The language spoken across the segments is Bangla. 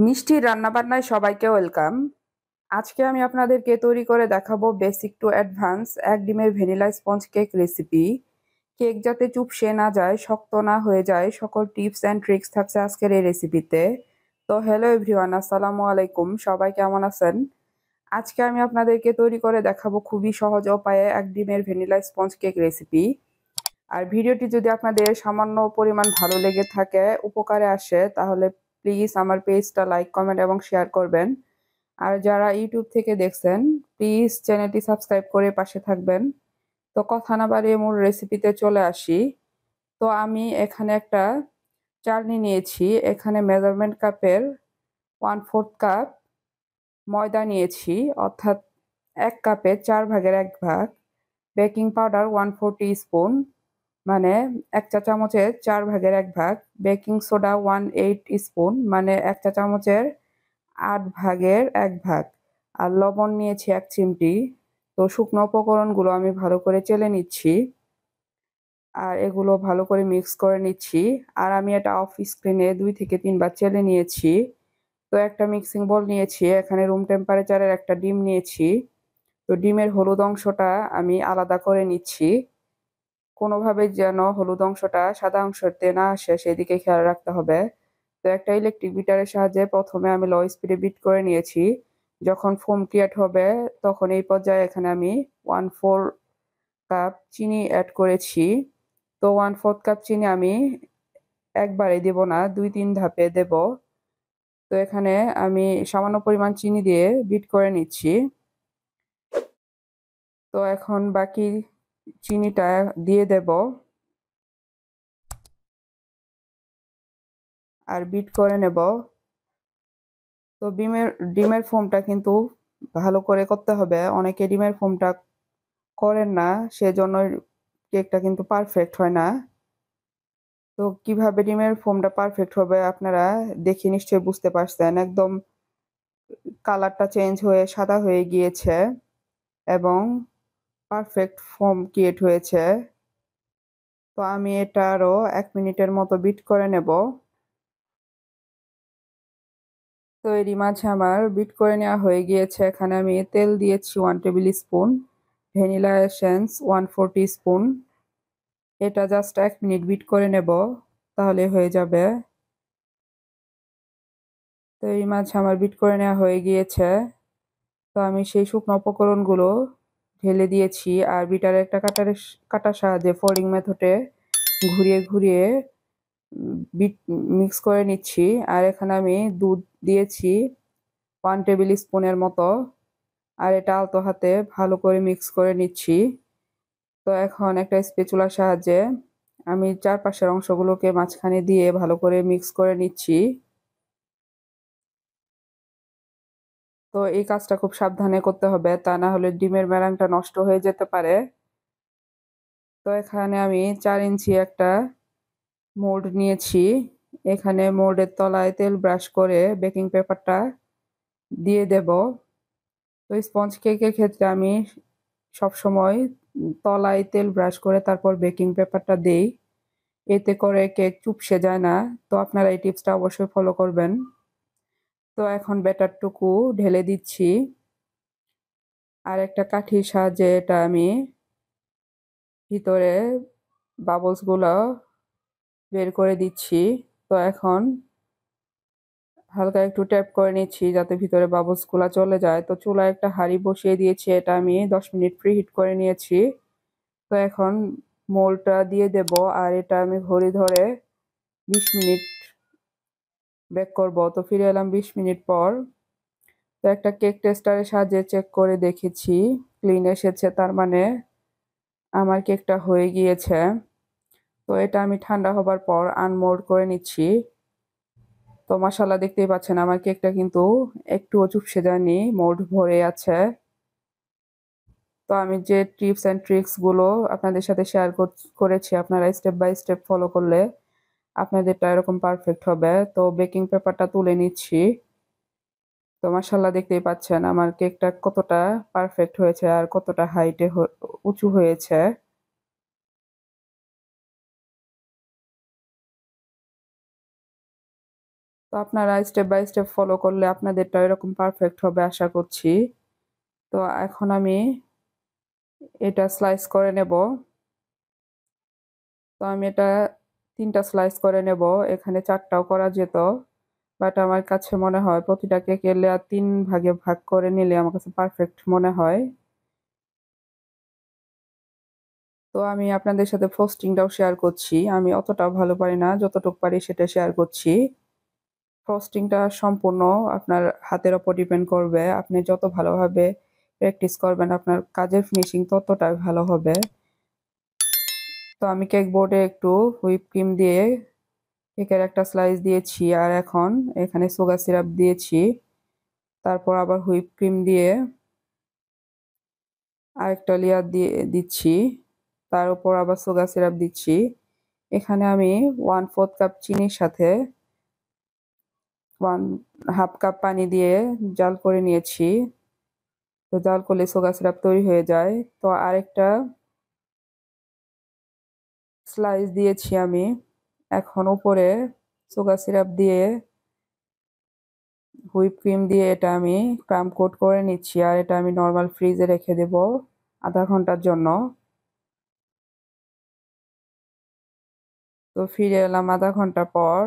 মিষ্টি রান্নাবান্নায় সবাইকে ওয়েলকাম। আজকে আমি আপনাদেরকে তৈরি করে দেখাবো বেসিক টু অ্যাডভান্স এক ডিমের vanilla sponge cake recipe. Cake যাতে চুপসে না যায়, শক্ত না হয়ে যায়, সকল টিপস অ্যান্ড ট্রিক্স থাকছে আজকের এই রেসিপিতে। তো হ্যালো এভরিওয়ান, আসসালামু আলাইকুম, সবাই কেমন আছেন? আজকে আমি আপনাদেরকে তৈরি করে দেখাবো খুবই সহজ উপায়ে এক ডিমের ভ্যানিলা স্পঞ্জ কেক রেসিপি। আর ভিডিওটি যদি আপনাদের সামান্য পরিমাণ ভালো লেগে থাকে, উপকারে আসে, তাহলে প্লিজ আমার পেজটা লাইক, কমেন্ট এবং শেয়ার করবেন। আর যারা ইউটিউব থেকে দেখছেন, প্লিজ চ্যানেলটি সাবস্ক্রাইব করে পাশে থাকবেন। তো কথা না বাড়িয়ে মূল রেসিপিতে চলে আসি। তো আমি এখানে একটা চালনি নিয়েছি। এখানে মেজারমেন্ট কাপের 1/4 কাপ ময়দা নিয়েছি, অর্থাৎ 1 কাপে 4 ভাগের 1 ভাগ। বেকিং পাউডার 1/4 টিস্পুন, মানে 1 চা চামচের 4 ভাগের 1 ভাগ। বেকিং সোডা 1/8 স্পুন, মানে 1 চা চামচের 8 ভাগের 1 ভাগ। আর লবণ নিয়েছি 1 চিমটি। তো শুকনো উপকরণগুলো আমি ভালো করে চেলে নিচ্ছি। আর এগুলো ভালো করে মিক্স করে নিচ্ছি। আর আমি এটা অফ স্ক্রিনে 2 থেকে 3 বার চেলে নিয়েছি। তো একটা মিক্সিং বোল নিয়েছি। এখানে রুম টেম্পারেচারের একটা ডিম নিয়েছি। তো ডিমের হলুদ অংশটা আমি আলাদা করে নিচ্ছি। কোনোভাবে যেন হলুদ অংশটা সাদা অংশতে না আসে, সেদিকে খেয়াল রাখতে হবে। তো একটা ইলেকট্রিক বিটারের সাহায্যে প্রথমে আমি লো স্পিডে বিট করে নিয়েছি। যখন ফোম ক্রিয়েট হবে, তখন এই পর্যায়ে এখানে আমি 1/4 কাপ চিনি অ্যাড করেছি। তো 1/4 কাপ চিনি আমি একবারে দেব না, 2-3 ধাপে দেব। তো এখানে আমি সামান্য পরিমাণ চিনি দিয়ে বিট করে নিচ্ছি। তো এখন বাকি চিনিটা দিয়ে দেব আর বিট করে নেব। তো ডিমের ফোমটা কিন্তু ভালো করে করতে হবে। অনেকে ডিমের ফোমটা করেন না, সেজন্য কেকটা কিন্তু পারফেক্ট হয় না। তো কিভাবে ডিমের ফোমটা পারফেক্ট হবে আপনারা দেখে নিশ্চয়ই বুঝতে পারছেন। একদম কালারটা চেঞ্জ হয়ে সাদা হয়ে গিয়েছে এবং পারফেক্ট ফোম ক্রিয়েট হয়েছে। তো আমি এটা আরও 1 মিনিটের মতো বিট করে নেব। তো এরই মাঝে আমার বিট করে নেওয়া হয়ে গিয়েছে। এখানে আমি তেল দিয়েছি 1 table spoon, vanilla essence 1/4 teaspoon. এটা জাস্ট 1 মিনিট বিট করে নেব, তাহলে হয়ে যাবে। তো এরই মাঝে আমার বিট করে নেওয়া হয়ে গিয়েছে। তো আমি সেই শুকনো উপকরণগুলো ঢেলে দিয়েছি আর বিটারের একটা কাটার সাহায্যে ফোল্ডিং মেথডে ঘুরিয়ে ঘুরিয়ে বিট মিক্স করে নিচ্ছি। আর এখানে আমি দুধ দিয়েছি 1 টেবিল স্পুনের মতো। আর এটা আলতো হাতে ভালো করে মিক্স করে নিচ্ছি। তো এখন একটা স্প্যাচুলার সাহায্যে আমি চারপাশের অংশগুলোকে মাঝখানে দিয়ে ভালো করে মিক্স করে নিচ্ছি। তো এই কাজটা খুব সাবধানে করতে হবে, তা না হলে ডিমের মেলানটা নষ্ট হয়ে যেতে পারে। তো এখানে আমি 4 ইঞ্চি একটা মোল্ড নিয়েছি। এখানে মোল্ডের তলায় তেল ব্রাশ করে বেকিং পেপারটা দিয়ে দেব। তো স্পঞ্জ কেকের ক্ষেত্রে আমি সবসময় তলায় তেল ব্রাশ করে তারপর বেকিং পেপারটা দেই। এতে করে কেক চুপসে যায় না। তো আপনারা এই টিপসটা অবশ্যই ফলো করবেন। তো এখন ব্যাটারটুকু ঢেলে দিচ্ছি। আর একটা কাঠির সাহায্যে এটা আমি ভিতরে বাবলসগুলো বের করে দিচ্ছি। তো এখন হালকা একটু ট্যাপ করে নিচ্ছি যাতে ভিতরে বাবলসগুলো চলে যায়। তো চুলায় একটা হাঁড়ি বসিয়ে দিয়েছি, এটা আমি 10 মিনিট প্রিহিট করে নিয়েছি। তো এখন মোল্ডটা দিয়ে দেব আর এটা আমি ঘড়ি ধরে 20 মিনিট বেক করব। তো ফিরে এলাম 20 মিনিট পর। তো একটা কেক টেস্টারের সাহায্যে চেক করে দেখেছি, ক্লিন এসেছে, তার মানে আমার কেকটা হয়ে গিয়েছে। তো এটা আমি ঠান্ডা হবার পর আনমোল্ড করে নিচ্ছি। তো মাশাআল্লাহ, দেখতেই পাচ্ছেন আমার কেকটা কিন্তু একটুও চুপসে যায়নি, মোল্ড ভরে আছে। তো আমি যে টিপস অ্যান্ড ট্রিক্স গুলো আপনাদের সাথে শেয়ার করেছি, আপনারা স্টেপ বাই স্টেপ ফলো করলে আপনাদেরটা এরকম পারফেক্ট হবে। তো বেকিং পেপারটা তুলে নিচ্ছি। তো মাশাআল্লাহ, দেখতেই পাচ্ছেন আমার কেকটা কতটা পারফেক্ট হয়েছে আর কতটা হাইটে উঁচু হয়েছে। তো আপনারা স্টেপ বাই স্টেপ ফলো করলে আপনাদেরটা এরকম পারফেক্ট হবে আশা করছি। তো এখন আমি এটা স্লাইস করে নেব। তো আমি এটা 3টা স্লাইস করে নেব। এখানে 4টাও করা যেত। বাট আমার কাছে মনে হয় প্রতিটা কেকের লেয়ার 3 ভাগে ভাগ করে নিলে আমার কাছে পারফেক্ট মনে হয়। তো আমি আপনাদের সাথে ফ্রস্টিংটাও শেয়ার করছি। আমি অতটাও ভালো পারি না, যতটুকু পারি সেটা শেয়ার করছি। ফ্রস্টিংটা সম্পূর্ণ আপনার হাতের উপর ডিপেন্ড করবে। আপনি যত ভালোভাবে প্র্যাকটিস করবেন আপনার কাজের ফিনিশিং ততটাই ভালো হবে। তো আমি কেক বোর্ডে একটু হুইপ ক্রিম দিয়ে কেকের একটা স্লাইস দিয়েছি, আর এখন এখানে সুগার সিরাপ দিয়েছি। তারপর আবার হুইপ ক্রিম দিয়ে আরেকটা লেয়ার দিয়ে দিচ্ছি, তার উপর আবার সুগার সিরাপ দিচ্ছি। এখানে আমি 1/4 কাপ চিনির সাথে 1/2 কাপ পানি দিয়ে জাল করে নিয়েছি। তো জাল করলে সুগার সিরাপ তৈরি হয়ে যায়। তো আরেকটা স্লাইস দিয়েছি আমি। এখন উপরে সুগার সিরাপ দিয়ে হুইপ ক্রিম দিয়ে এটা আমি ক্রাম কোট করে নিচ্ছি, আর এটা আমি নর্মাল ফ্রিজে রেখে দেব আধা ঘন্টার জন্য। তো ফিরে এলাম আধা ঘন্টা পর।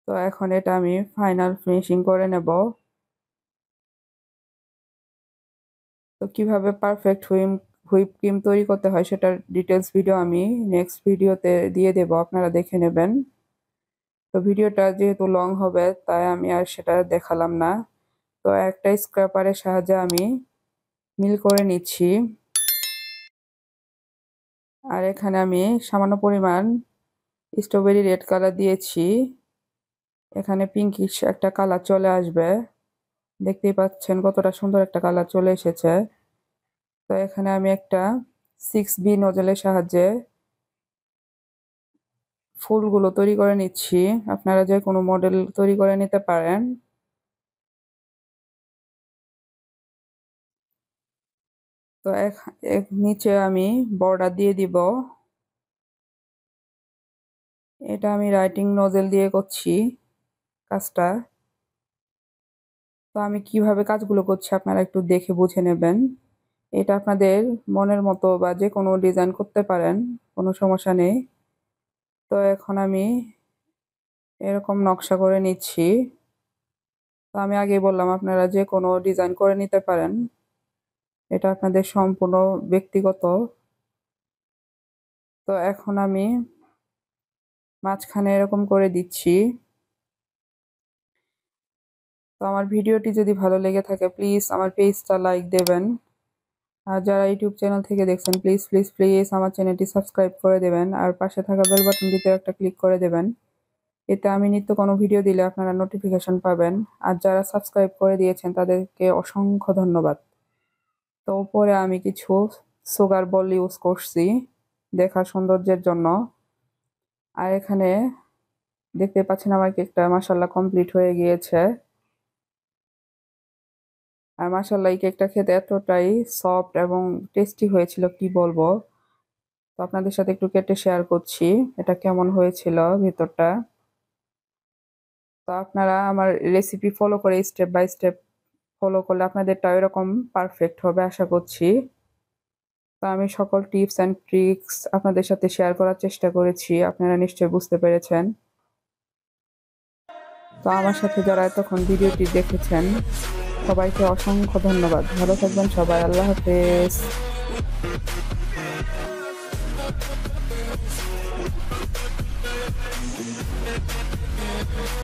তো এখন এটা আমি ফাইনাল ফিনিশিং করে নেব। তো কিভাবে পারফেক্ট হুইপ ক্রিম তৈরি করতে হয় সেটার ডিটেলস ভিডিও আমি নেক্সট ভিডিওতে দিয়ে দেব, আপনারা দেখে নেবেন। তো ভিডিওটা যেহেতু লং হবে তাই আমি আর সেটা দেখালাম না। তো একটা স্ক্র্যাপারের সাহায্যে আমি মিল করে নিচ্ছি। আর এখানে আমি সামান্য পরিমাণ স্ট্রবেরি রেড কালার দিয়েছি। এখানে পিঙ্কিশ একটা কালার চলে আসবে, দেখতেই পাচ্ছেন কতটা সুন্দর একটা কালার চলে এসেছে। তো এখানে আমি একটা 6B নজলের সাহায্যে ফুলগুলো তৈরি করে নিচ্ছি। আপনারা যে কোনো মডেল তৈরি করে নিতে পারেন। তো এক নিচে আমি বর্ডার দিয়ে দিব। এটা আমি রাইটিং নজেল দিয়ে করছি কাজটা। তো আমি কিভাবে কাজগুলো করছি আপনারা একটু দেখে বুঝে নেবেন। এটা আপনাদের মনের মতো বা যে কোনো ডিজাইন করতে পারেন, কোনো সমস্যা নেই। তো এখন আমি এরকম নকশা করে নিচ্ছি। তো আমি আগেই বললাম আপনারা যে কোনো ডিজাইন করে নিতে পারেন, এটা আপনাদের সম্পূর্ণ ব্যক্তিগত। তো এখন আমি মাঝখানে এরকম করে দিচ্ছি। তো আমার ভিডিওটি যদি ভালো লেগে থাকে প্লিজ আমার পেজটা লাইক দেবেন। আর যারা ইউটিউব চ্যানেল থেকে দেখছেন প্লিজ প্লিজ প্লিজ আমার চ্যানেলটি সাবস্ক্রাইব করে দেবেন, আর পাশে থাকা বেল বাটনটিতে একটা ক্লিক করে দেবেন। এতে আমি নিত্য কোনো ভিডিও দিলে আপনারা নোটিফিকেশন পাবেন। আর যারা সাবস্ক্রাইব করে দিয়েছেন তাদেরকে অসংখ্য ধন্যবাদ। তো উপরে আমি কিছু সুগার বল ইউজ করছি দেখার সৌন্দর্যের জন্য। আর এখানে দেখতে পাচ্ছেন আমার কেকটা মাশাআল্লাহ কমপ্লিট হয়ে গিয়েছে। আর মাশাআল্লাহ এই কেকটা খেতে এতটাই সফট এবং টেস্টি হয়েছিল কি বলবো। তো আপনাদের সাথে একটু কেটে শেয়ার করছি এটা কেমন হয়েছিল ভিতরটা। তো আপনারা আমার রেসিপি ফলো করে স্টেপ বাই স্টেপ ফলো করলে আপনাদেরটাও এরকম পারফেক্ট হবে আশা করছি। তো আমি সকল টিপস অ্যান্ড ট্রিক্স আপনাদের সাথে শেয়ার করার চেষ্টা করেছি, আপনারা নিশ্চয়ই বুঝতে পেরেছেন। তো আমার সাথে যারা এতক্ষণ ভিডিওটি দেখেছেন সবাইকে অসংখ্য ধন্যবাদ। ভালো থাকবেন সবাই, আল্লাহ হাফেজ।